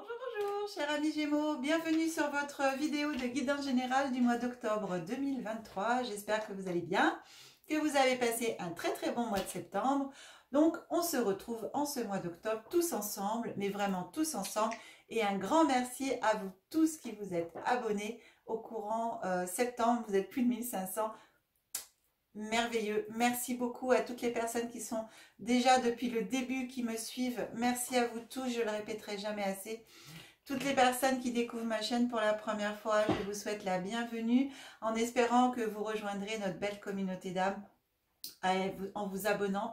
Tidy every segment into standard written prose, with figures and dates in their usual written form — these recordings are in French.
Bonjour chers amis Gémeaux, bienvenue sur votre vidéo de guidance générale du mois d'octobre 2023. J'espère que vous allez bien, que vous avez passé un très bon mois de septembre. Donc on se retrouve en ce mois d'octobre tous ensemble, mais vraiment tous ensemble. Et un grand merci à vous tous qui vous êtes abonnés au courant septembre. Vous êtes plus de 1500. Merveilleux. Merci beaucoup à toutes les personnes qui sont déjà depuis le début, qui me suivent. Merci à vous tous, je le répéterai jamais assez. Toutes les personnes qui découvrent ma chaîne pour la première fois, je vous souhaite la bienvenue en espérant que vous rejoindrez notre belle communauté d'âmes en vous abonnant,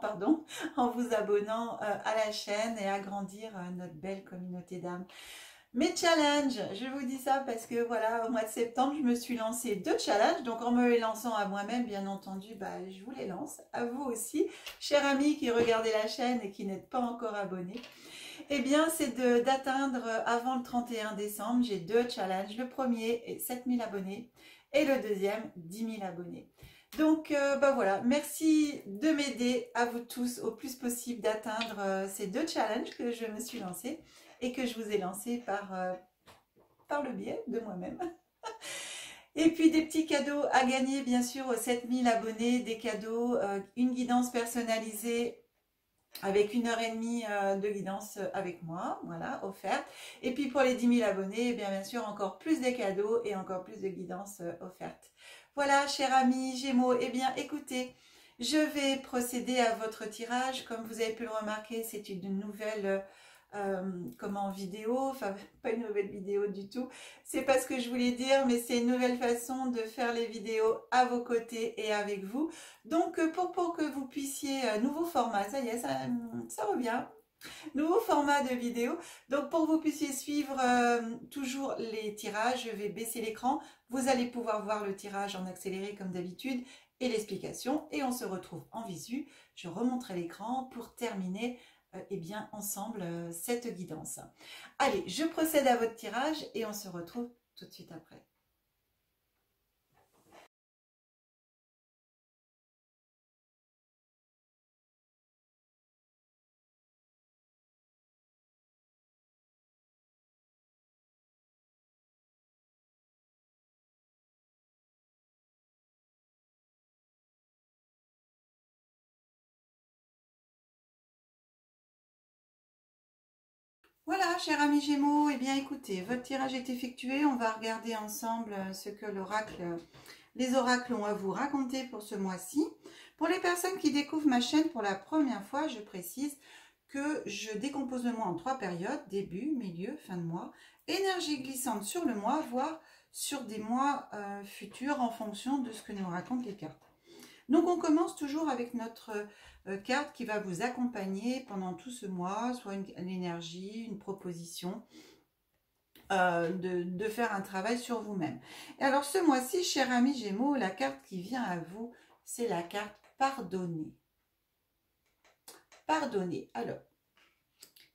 à la chaîne et agrandir notre belle communauté d'âmes. Mes challenges, je vous dis ça parce que voilà, au mois de septembre, je me suis lancé 2 challenges. Donc en me les lançant à moi-même, bien entendu, je vous les lance à vous aussi, chers amis qui regardez la chaîne et qui n'êtes pas encore abonnés. Eh bien, c'est d'atteindre avant le 31 décembre, j'ai 2 challenges. Le premier est 7000 abonnés et le deuxième 10 000 abonnés. Donc voilà, merci de m'aider à vous tous au plus possible d'atteindre ces 2 challenges que je me suis lancée et que je vous ai lancés par le biais de moi-même. Et puis des petits cadeaux à gagner, bien sûr, aux 7000 abonnés, des cadeaux, une guidance personnalisée avec 1h30 de guidance avec moi, voilà, offerte. Et puis pour les 10 000 abonnés, eh bien sûr, encore plus de cadeaux et encore plus de guidance offerte. Voilà, chers amis Gémeaux, eh bien écoutez, je vais procéder à votre tirage. Comme vous avez pu le remarquer, c'est une nouvelle vidéo, enfin pas une nouvelle vidéo du tout, c'est pas ce que je voulais dire, mais c'est une nouvelle façon de faire les vidéos à vos côtés et avec vous. Donc pour que vous puissiez, nouveau format, ça y est, ça revient, nouveau format de vidéo. Donc pour que vous puissiez suivre toujours les tirages, je vais baisser l'écran, vous allez pouvoir voir le tirage en accéléré comme d'habitude et l'explication, et on se retrouve en visu. Je remonterai l'écran pour terminer eh bien ensemble cette guidance. Allez, je procède à votre tirage et on se retrouve tout de suite après. Voilà, chers amis Gémeaux, eh bien écoutez, votre tirage est effectué. On va regarder ensemble ce que les oracles ont à vous raconter pour ce mois-ci. Pour les personnes qui découvrent ma chaîne pour la première fois, je précise que je décompose le mois en 3 périodes, début, milieu, fin de mois, énergie glissante sur le mois, voire sur des mois futurs en fonction de ce que nous racontent les cartes. Donc on commence toujours avec notre carte qui va vous accompagner pendant tout ce mois, soit une énergie, une proposition, de faire un travail sur vous-même. Et alors ce mois-ci, cher ami Gémeaux, la carte qui vient à vous, c'est la carte pardonner. Pardonner. Alors,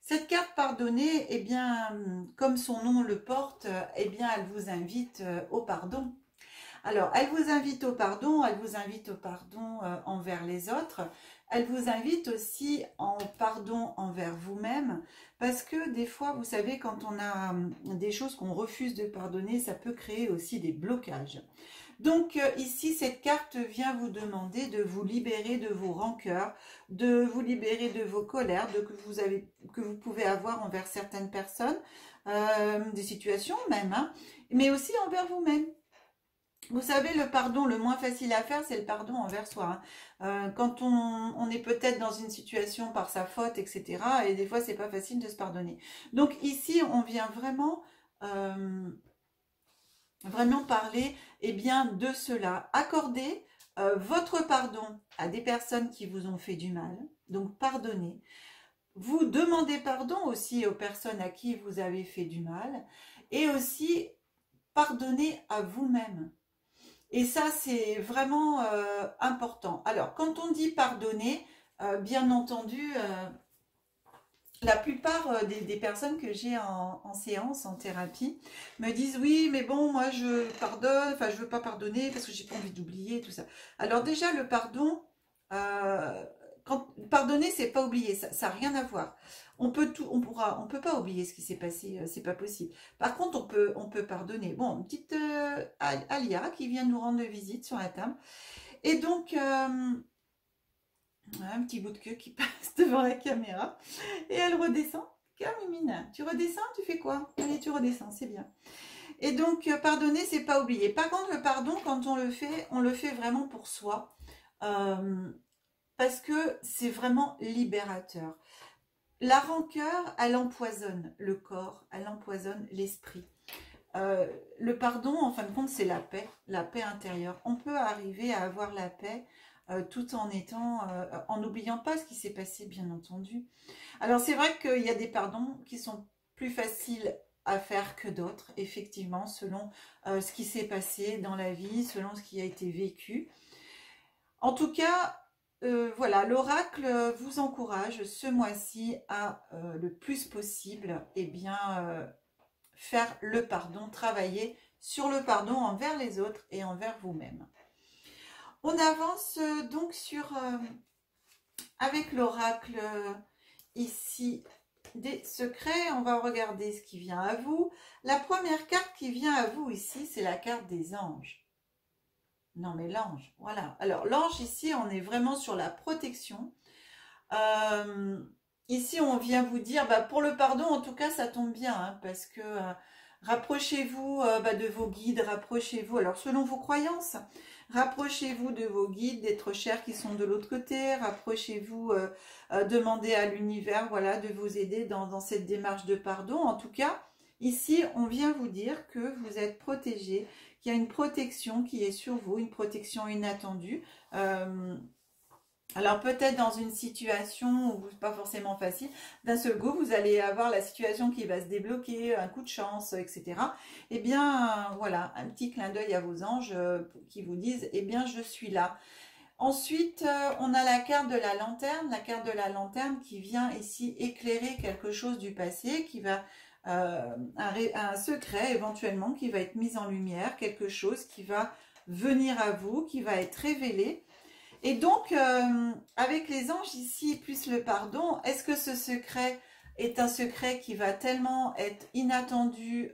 cette carte pardonner, eh bien, comme son nom le porte, eh bien, elle vous invite au pardon. Alors, elle vous invite au pardon envers les autres. Elle vous invite aussi en pardon envers vous-même, parce que des fois, vous savez, quand on a des choses qu'on refuse de pardonner, ça peut créer aussi des blocages. Donc ici, cette carte vient vous demander de vous libérer de vos rancœurs, de vous libérer de vos colères que vous pouvez avoir envers certaines personnes, des situations même, hein, mais aussi envers vous-même. Vous savez, le pardon le moins facile à faire, c'est le pardon envers soi. Hein. Quand on est peut-être dans une situation par sa faute, etc. Et des fois, c'est pas facile de se pardonner. Donc ici, on vient vraiment parler bien, de cela. Accordez votre pardon à des personnes qui vous ont fait du mal. Donc pardonnez. Vous demandez pardon aussi aux personnes à qui vous avez fait du mal. Et aussi, pardonnez à vous-même. Et ça, c'est vraiment important. Alors, quand on dit pardonner, bien entendu, la plupart des personnes que j'ai en séance, en thérapie, me disent oui, mais bon, moi je pardonne, enfin je veux pas pardonner parce que j'ai pas envie d'oublier tout ça. Alors déjà, le pardon, pardonner, c'est pas oublier, ça n'a rien à voir. On peut pas oublier ce qui s'est passé, c'est pas possible. Par contre, on peut pardonner. Bon, une petite Alia qui vient nous rendre visite sur la table. Et donc, un petit bout de queue qui passe devant la caméra. Et elle redescend. Camimine, tu redescends, tu fais quoi? Allez, tu redescends, c'est bien. Et donc, pardonner, c'est pas oublier. Par contre, le pardon, quand on le fait vraiment pour soi. Parce que c'est vraiment libérateur. La rancœur, elle empoisonne le corps, elle empoisonne l'esprit. Le pardon, en fin de compte, c'est la paix intérieure. On peut arriver à avoir la paix tout en en n'oubliant pas ce qui s'est passé, bien entendu. Alors, c'est vrai qu'il y a des pardons qui sont plus faciles à faire que d'autres, effectivement, selon ce qui s'est passé dans la vie, selon ce qui a été vécu. En tout cas, voilà, l'oracle vous encourage ce mois-ci à le plus possible, eh bien, faire le pardon, travailler sur le pardon envers les autres et envers vous-même. On avance donc avec l'oracle ici des secrets. On va regarder ce qui vient à vous. La première carte qui vient à vous ici, c'est la carte des anges. Non, mais l'ange, voilà. Alors, l'ange, ici, on est vraiment sur la protection. Ici, on vient vous dire, pour le pardon, en tout cas, ça tombe bien, hein, parce que rapprochez-vous de vos guides, rapprochez-vous, alors selon vos croyances, rapprochez-vous de vos guides, d'êtres chers qui sont de l'autre côté, rapprochez-vous, demandez à l'univers, voilà, de vous aider dans cette démarche de pardon. En tout cas, ici, on vient vous dire que vous êtes protégé, qu'il y a une protection qui est sur vous, une protection inattendue. Alors peut-être dans une situation où c'est pas forcément facile, d'un seul coup, vous allez avoir la situation qui va se débloquer, un coup de chance, etc. Eh bien, voilà, un petit clin d'œil à vos anges qui vous disent, eh bien, je suis là. Ensuite, on a la carte de la lanterne qui vient ici éclairer quelque chose du passé, qui va un secret éventuellement qui va être mis en lumière, quelque chose qui va venir à vous, qui va être révélé. Et donc, avec les anges ici, plus le pardon, est-ce que ce secret est un secret qui va tellement être inattendu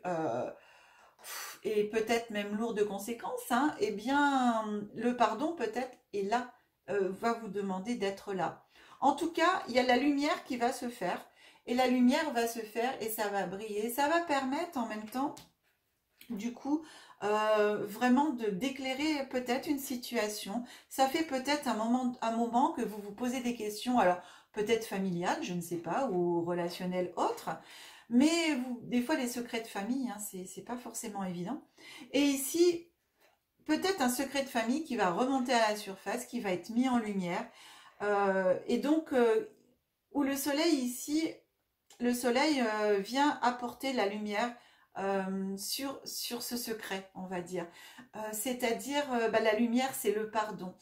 et peut-être même lourd de conséquences, hein? Eh bien, le pardon peut-être est là, va vous demander d'être là. En tout cas, il y a la lumière qui va se faire. Et la lumière va se faire et ça va briller. Ça va permettre en même temps, du coup, vraiment d'éclairer peut-être une situation. Ça fait peut-être un moment que vous vous posez des questions, alors peut-être familiales, je ne sais pas, ou relationnelles autres. Mais des fois, les secrets de famille, hein, c'est pas forcément évident. Et ici, peut-être un secret de famille qui va remonter à la surface, qui va être mis en lumière. Et donc, où le soleil ici... Le soleil vient apporter la lumière sur ce secret, on va dire. C'est-à-dire, la lumière, c'est le pardon.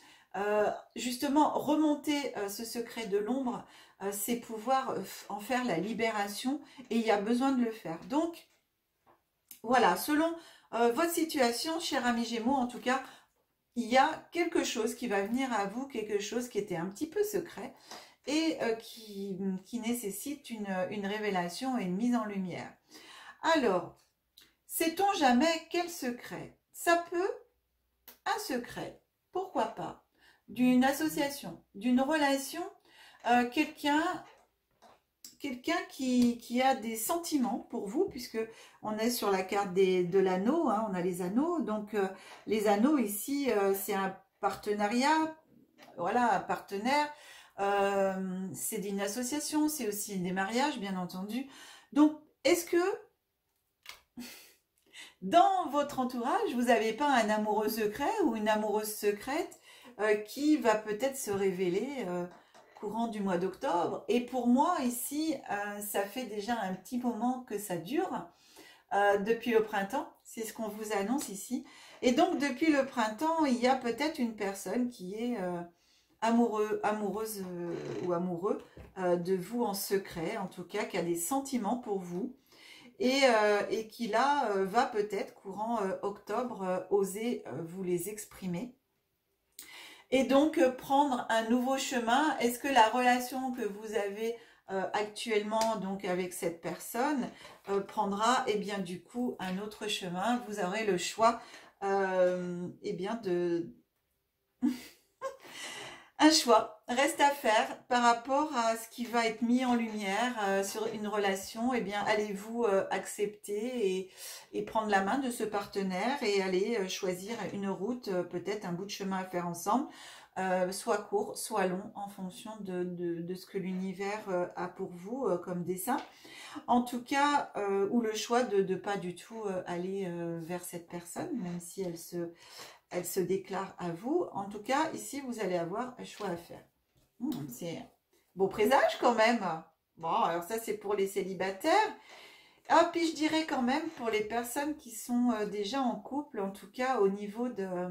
Justement, remonter ce secret de l'ombre, c'est pouvoir en faire la libération et il y a besoin de le faire. Donc, voilà, selon votre situation, cher ami Gémeaux, en tout cas, il y a quelque chose qui va venir à vous, quelque chose qui était un petit peu secret, et qui nécessite une révélation et une mise en lumière. Alors, sait-on jamais quel secret? Ça peut, un secret, pourquoi pas, d'une association, d'une relation, quelqu'un qui a des sentiments pour vous, puisque on est sur la carte de l'anneau, hein, on a les anneaux, donc les anneaux ici, c'est un partenariat, voilà, un partenaire, c'est d'une association, c'est aussi des mariages, bien entendu. Donc, est-ce que dans votre entourage, vous n'avez pas un amoureux secret ou une amoureuse secrète qui va peut-être se révéler courant du mois d'octobre? Et pour moi, ici, ça fait déjà un petit moment que ça dure, depuis le printemps, c'est ce qu'on vous annonce ici. Et donc, depuis le printemps, il y a peut-être une personne qui est... amoureuse ou amoureux de vous en secret, en tout cas, qui a des sentiments pour vous et qui là va peut-être courant octobre oser vous les exprimer. Et donc prendre un nouveau chemin. Est-ce que la relation que vous avez actuellement donc avec cette personne prendra eh bien du coup un autre chemin? Vous aurez le choix eh bien de un choix reste à faire par rapport à ce qui va être mis en lumière sur une relation. Eh bien, allez-vous accepter et prendre la main de ce partenaire et aller choisir une route, peut-être un bout de chemin à faire ensemble, soit court, soit long, en fonction de ce que l'univers a pour vous comme dessin. En tout cas, ou le choix de ne pas du tout aller vers cette personne, même si elle se déclare à vous. En tout cas, ici, vous allez avoir un choix à faire. C'est beau présage quand même. Bon, alors ça, c'est pour les célibataires. Ah, puis je dirais quand même pour les personnes qui sont déjà en couple, en tout cas au niveau de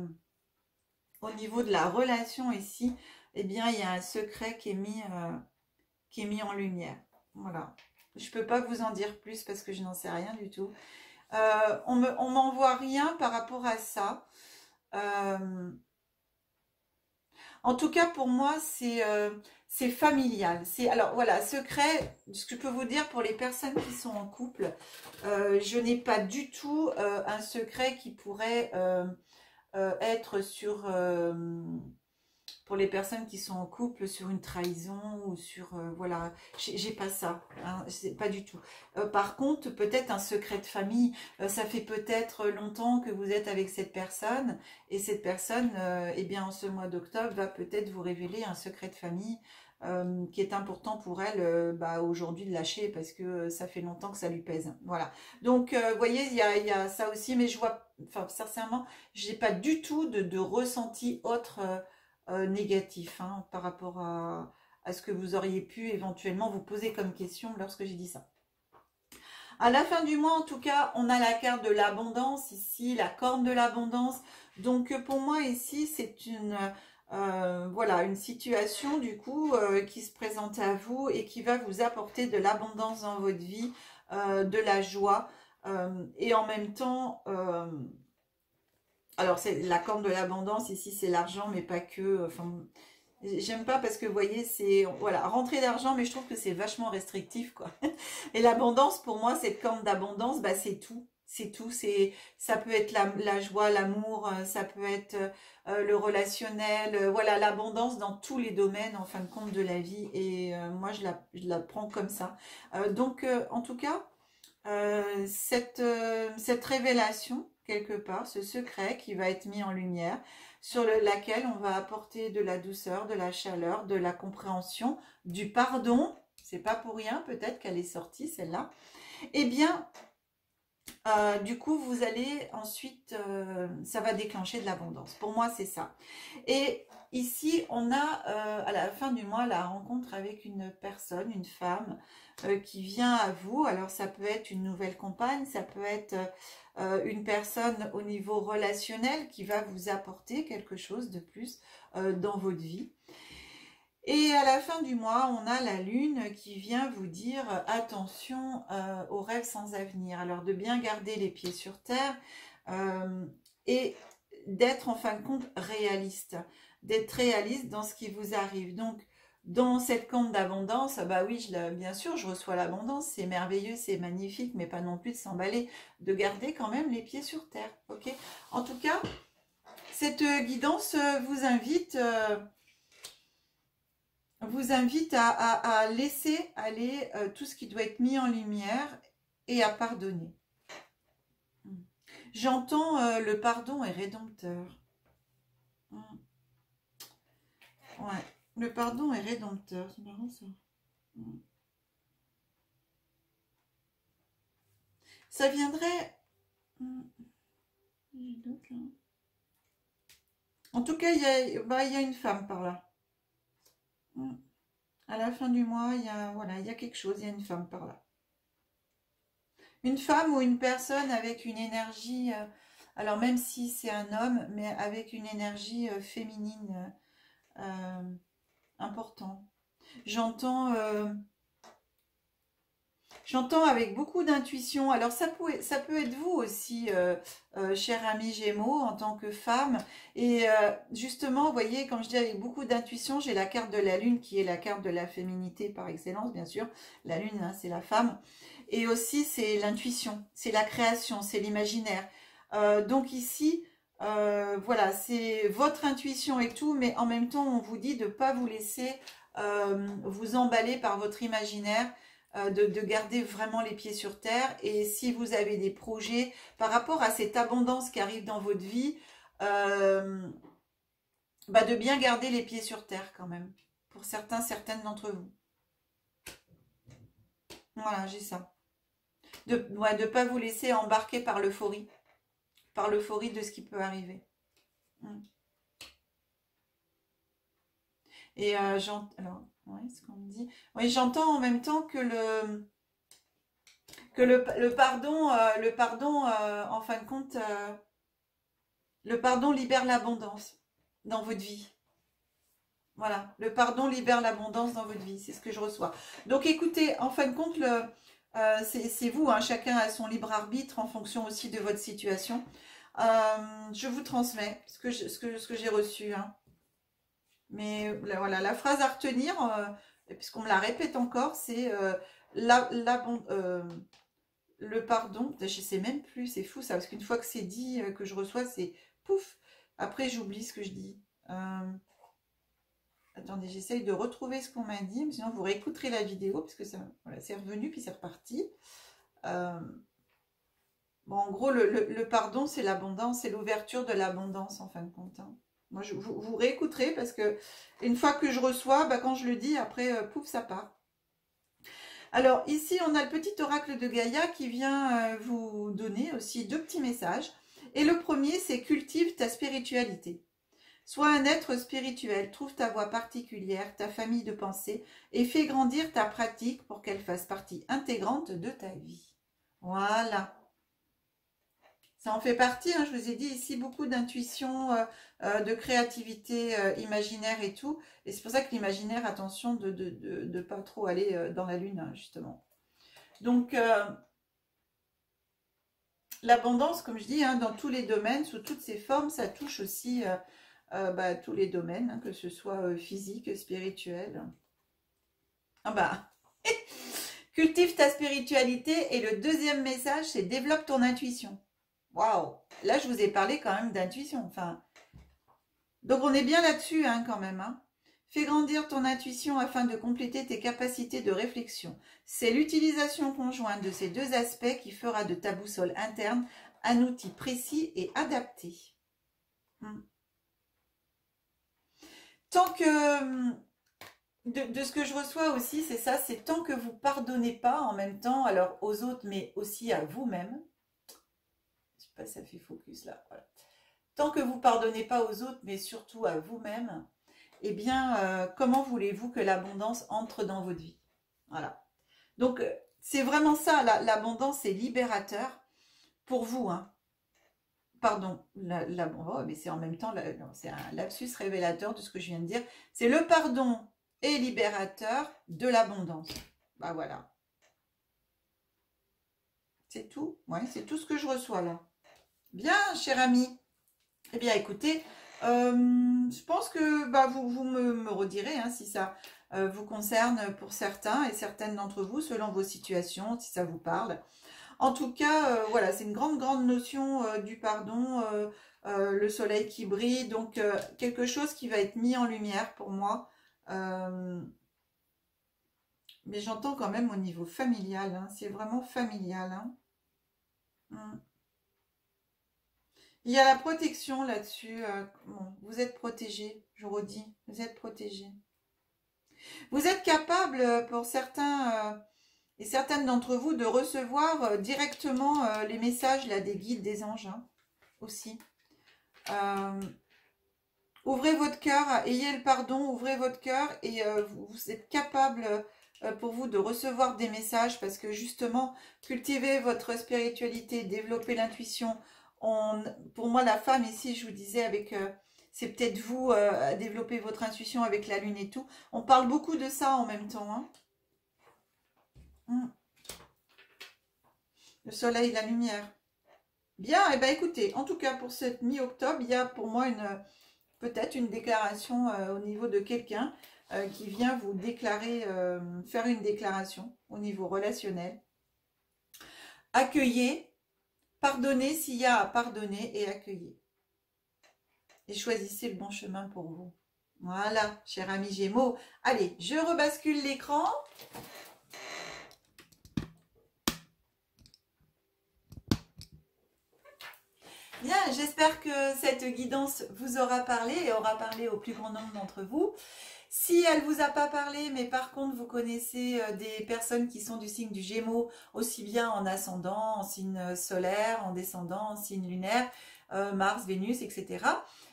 la relation ici, eh bien, il y a un secret qui est mis en lumière. Voilà. Je ne peux pas vous en dire plus parce que je n'en sais rien du tout. On m'envoie rien par rapport à ça. En tout cas, pour moi, c'est familial. Alors voilà, secret, ce que je peux vous dire pour les personnes qui sont en couple, je n'ai pas du tout un secret qui pourrait être sur, pour les personnes qui sont en couple, sur une trahison ou sur, voilà, j'ai pas ça, hein, c'est pas du tout. Par contre, peut-être un secret de famille, ça fait peut-être longtemps que vous êtes avec cette personne, et cette personne, eh bien, en ce mois d'octobre, va peut-être vous révéler un secret de famille qui est important pour elle bah, aujourd'hui de lâcher, parce que ça fait longtemps que ça lui pèse. Voilà. Donc, vous voyez, il y a ça aussi, mais je vois, enfin, sincèrement, j'ai pas du tout de ressenti autre négatif hein, par rapport à ce que vous auriez pu éventuellement vous poser comme question lorsque j'ai dit ça. À la fin du mois, en tout cas, on a la carte de l'abondance ici, la corne de l'abondance. Donc pour moi ici, c'est une voilà une situation du coup qui se présente à vous et qui va vous apporter de l'abondance dans votre vie, de la joie et en même temps. Alors c'est la corne de l'abondance ici, c'est l'argent, mais pas que. Enfin, j'aime pas parce que vous voyez, c'est voilà, rentrée d'argent, mais je trouve que c'est vachement restrictif quoi. Et l'abondance pour moi, cette corne d'abondance, bah c'est tout. C'est tout, ça peut être la joie, l'amour, ça peut être le relationnel, voilà, l'abondance dans tous les domaines en fin de compte de la vie. Et moi, je la prends comme ça. Donc, en tout cas, cette révélation, quelque part, ce secret qui va être mis en lumière, sur laquelle on va apporter de la douceur, de la chaleur, de la compréhension, du pardon. C'est pas pour rien, peut-être qu'elle est sortie, celle-là. Eh bien, du coup, vous allez ensuite, ça va déclencher de l'abondance. Pour moi, c'est ça. Et ici, on a à la fin du mois la rencontre avec une personne, une femme qui vient à vous. Alors, ça peut être une nouvelle compagne, ça peut être une personne au niveau relationnel qui va vous apporter quelque chose de plus dans votre vie. Et à la fin du mois, on a la lune qui vient vous dire attention aux rêves sans avenir. Alors de bien garder les pieds sur terre et d'être en fin de compte réaliste. D'être réaliste dans ce qui vous arrive. Donc dans cette compte d'abondance, bah oui, bien sûr, je reçois l'abondance, c'est merveilleux, c'est magnifique, mais pas non plus de s'emballer, de garder quand même les pieds sur terre. Ok. En tout cas, cette guidance vous invite à laisser aller tout ce qui doit être mis en lumière et à pardonner. J'entends le pardon est rédempteur. Ouais, le pardon est rédempteur. C'est marrant ça. Ça viendrait... En tout cas, il y a une femme par là. À la fin du mois, voilà, il y a quelque chose, il y a une femme par là. Une femme ou une personne avec une énergie, alors même si c'est un homme, mais avec une énergie féminine important. J'entends J'entends avec beaucoup d'intuition. Alors ça peut être vous aussi, cher ami Gémeaux, en tant que femme. Et justement, vous voyez, quand je dis avec beaucoup d'intuition, j'ai la carte de la Lune qui est la carte de la féminité par excellence, bien sûr. La Lune, hein, c'est la femme. Et aussi, c'est l'intuition, c'est la création, c'est l'imaginaire. Donc ici, voilà, c'est votre intuition et tout, mais en même temps, on vous dit de ne pas vous laisser vous emballer par votre imaginaire, de garder vraiment les pieds sur terre. Et si vous avez des projets par rapport à cette abondance qui arrive dans votre vie, bah de bien garder les pieds sur terre quand même, pour certaines d'entre vous. Voilà, j'ai ça. De ne pas vous laisser embarquer par l'euphorie de ce qui peut arriver. Mm. Et alors, ouais, ce qu'on me dit. Oui, j'entends en même temps que le pardon, en fin de compte, le pardon libère l'abondance dans votre vie. Voilà, le pardon libère l'abondance dans votre vie, c'est ce que je reçois. Donc écoutez, en fin de compte, c'est vous, hein, chacun a son libre arbitre en fonction aussi de votre situation. Je vous transmets ce que j'ai reçu. Hein. Mais voilà, la phrase à retenir, puisqu'on me la répète encore, c'est le pardon. Je sais même plus, c'est fou ça, parce qu'une fois que c'est dit, que je reçois, c'est pouf. Après, j'oublie ce que je dis. Attendez, j'essaye de retrouver ce qu'on m'a dit, mais sinon vous réécouterez la vidéo, parce que ça, voilà, c'est revenu, puis c'est reparti. Bon, en gros, le pardon, c'est l'abondance, c'est l'ouverture de l'abondance, en fin de compte. Hein. Moi, vous réécouterez, parce que une fois que je reçois, bah, quand je le dis, après, pouf, ça part. Alors, ici, on a le petit oracle de Gaïa qui vient vous donner aussi 2 petits messages. Et le premier, c'est « Cultive ta spiritualité ». Sois un être spirituel, trouve ta voie particulière, ta famille de pensée et fais grandir ta pratique pour qu'elle fasse partie intégrante de ta vie. Voilà. Ça en fait partie, hein, je vous ai dit ici, beaucoup d'intuition, de créativité imaginaire et tout. Et c'est pour ça que l'imaginaire, attention de ne pas trop aller dans la lune, hein, justement. Donc, l'abondance, comme je dis, hein, dans tous les domaines, sous toutes ses formes, ça touche aussi bah, tous les domaines, hein, que ce soit physique, spirituel. Ah bah, cultive ta spiritualité. Et le deuxième message, c'est développe ton intuition. Waouh! Là, je vous ai parlé quand même d'intuition. Enfin, donc, on est bien là-dessus hein, quand même. Hein. Fais grandir ton intuition afin de compléter tes capacités de réflexion. C'est l'utilisation conjointe de ces 2 aspects qui fera de ta boussole interne un outil précis et adapté. Tant que... De ce que je reçois aussi, c'est ça, c'est tant que vous pardonnez pas en même temps, alors aux autres, mais aussi à vous-même. Je sais pas si ça fait focus là. Voilà. Tant que vous pardonnez pas aux autres, mais surtout à vous-même, eh bien, comment voulez-vous que l'abondance entre dans votre vie? Voilà. Donc, c'est vraiment ça, l'abondance est libérateur pour vous. Hein. Pardon, oh, mais c'est en même temps, c'est un lapsus révélateur de ce que je viens de dire. C'est le pardon est libérateur de l'abondance. Bah voilà. C'est tout. Ouais, c'est tout ce que je reçois là. Bien, cher ami. Eh bien, écoutez, je pense que bah, vous me redirez hein, si ça vous concerne pour certains et certaines d'entre vous, selon vos situations, si ça vous parle. En tout cas, voilà, c'est une grande notion du pardon, le soleil qui brille, donc quelque chose qui va être mis en lumière pour moi. Mais j'entends quand même au niveau familial, hein, c'est vraiment familial. Hein. Il y a la protection là-dessus. Bon, vous êtes protégés, je vous redis, vous êtes protégés. Vous êtes capable, pour certains et certaines d'entre vous, de recevoir directement les messages là, des guides, des anges hein, aussi. Ouvrez votre cœur, ayez le pardon, ouvrez votre cœur et vous êtes capable pour vous de recevoir des messages parce que justement, cultivez votre spiritualité, développez l'intuition. Pour moi, la femme ici, je vous disais, avec c'est peut-être vous à développer votre intuition avec la lune et tout. On parle beaucoup de ça en même temps. Hein. Le soleil, la lumière. Bien, et ben écoutez, en tout cas pour cette mi-octobre, il y a pour moi peut-être une déclaration au niveau de quelqu'un qui vient vous déclarer, faire une déclaration au niveau relationnel. Accueillez, pardonnez s'il y a à pardonner et accueillez. Et choisissez le bon chemin pour vous. Voilà, cher ami Gémeaux. Allez, je rebascule l'écran. Bien, j'espère que cette guidance vous aura parlé et aura parlé au plus grand nombre d'entre vous. Si elle ne vous a pas parlé, mais par contre vous connaissez des personnes qui sont du signe du Gémeaux, aussi bien en ascendant, en signe solaire, en descendant, en signe lunaire, Mars, Vénus, etc.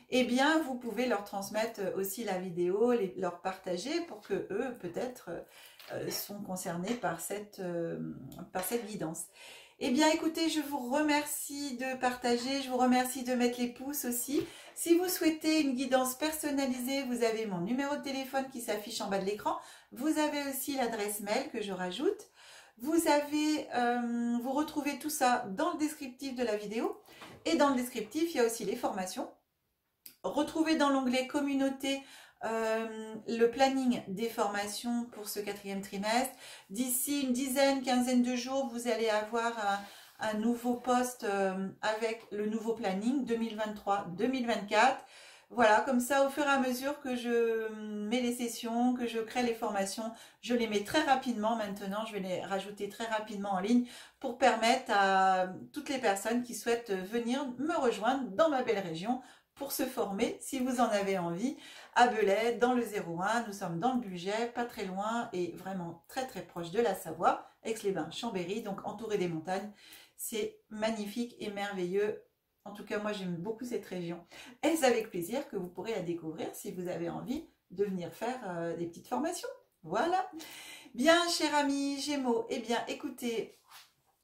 Eh bien, vous pouvez leur transmettre aussi la vidéo, leur partager pour que eux, peut-être, sont concernés par cette guidance. Eh bien, écoutez, je vous remercie de partager, je vous remercie de mettre les pouces aussi. Si vous souhaitez une guidance personnalisée, vous avez mon numéro de téléphone qui s'affiche en bas de l'écran. Vous avez aussi l'adresse mail que je rajoute. Vous retrouvez tout ça dans le descriptif de la vidéo. Et dans le descriptif, il y a aussi les formations. Retrouvez dans l'onglet communauté le planning des formations pour ce 4e trimestre. D'ici une quinzaine de jours, vous allez avoir un nouveau post avec le nouveau planning 2023-2024. Voilà, comme ça, au fur et à mesure que je mets les sessions, que je crée les formations, je les mets très rapidement maintenant. Je vais les rajouter très rapidement en ligne pour permettre à toutes les personnes qui souhaitent venir me rejoindre dans ma belle région pour se former, si vous en avez envie, à Belay, dans le 01. Nous sommes dans le budget, pas très loin et vraiment très très proche de la Savoie, Aix-les-Bains, Chambéry, donc entouré des montagnes. C'est magnifique et merveilleux. En tout cas, moi j'aime beaucoup cette région. Et c'est avec plaisir que vous pourrez la découvrir si vous avez envie de venir faire des petites formations. Voilà. Bien, chers amis Gémeaux, eh bien écoutez,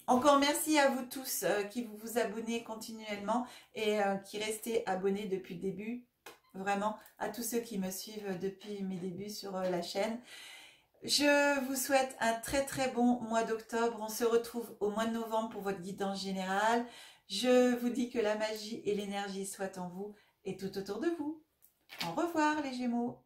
encore merci à vous tous qui vous abonnez continuellement et qui restez abonnés depuis le début. Vraiment, à tous ceux qui me suivent depuis mes débuts sur la chaîne. Je vous souhaite un très très bon mois d'octobre. On se retrouve au mois de novembre pour votre guidance générale. Je vous dis que la magie et l'énergie soient en vous et tout autour de vous. Au revoir les Gémeaux.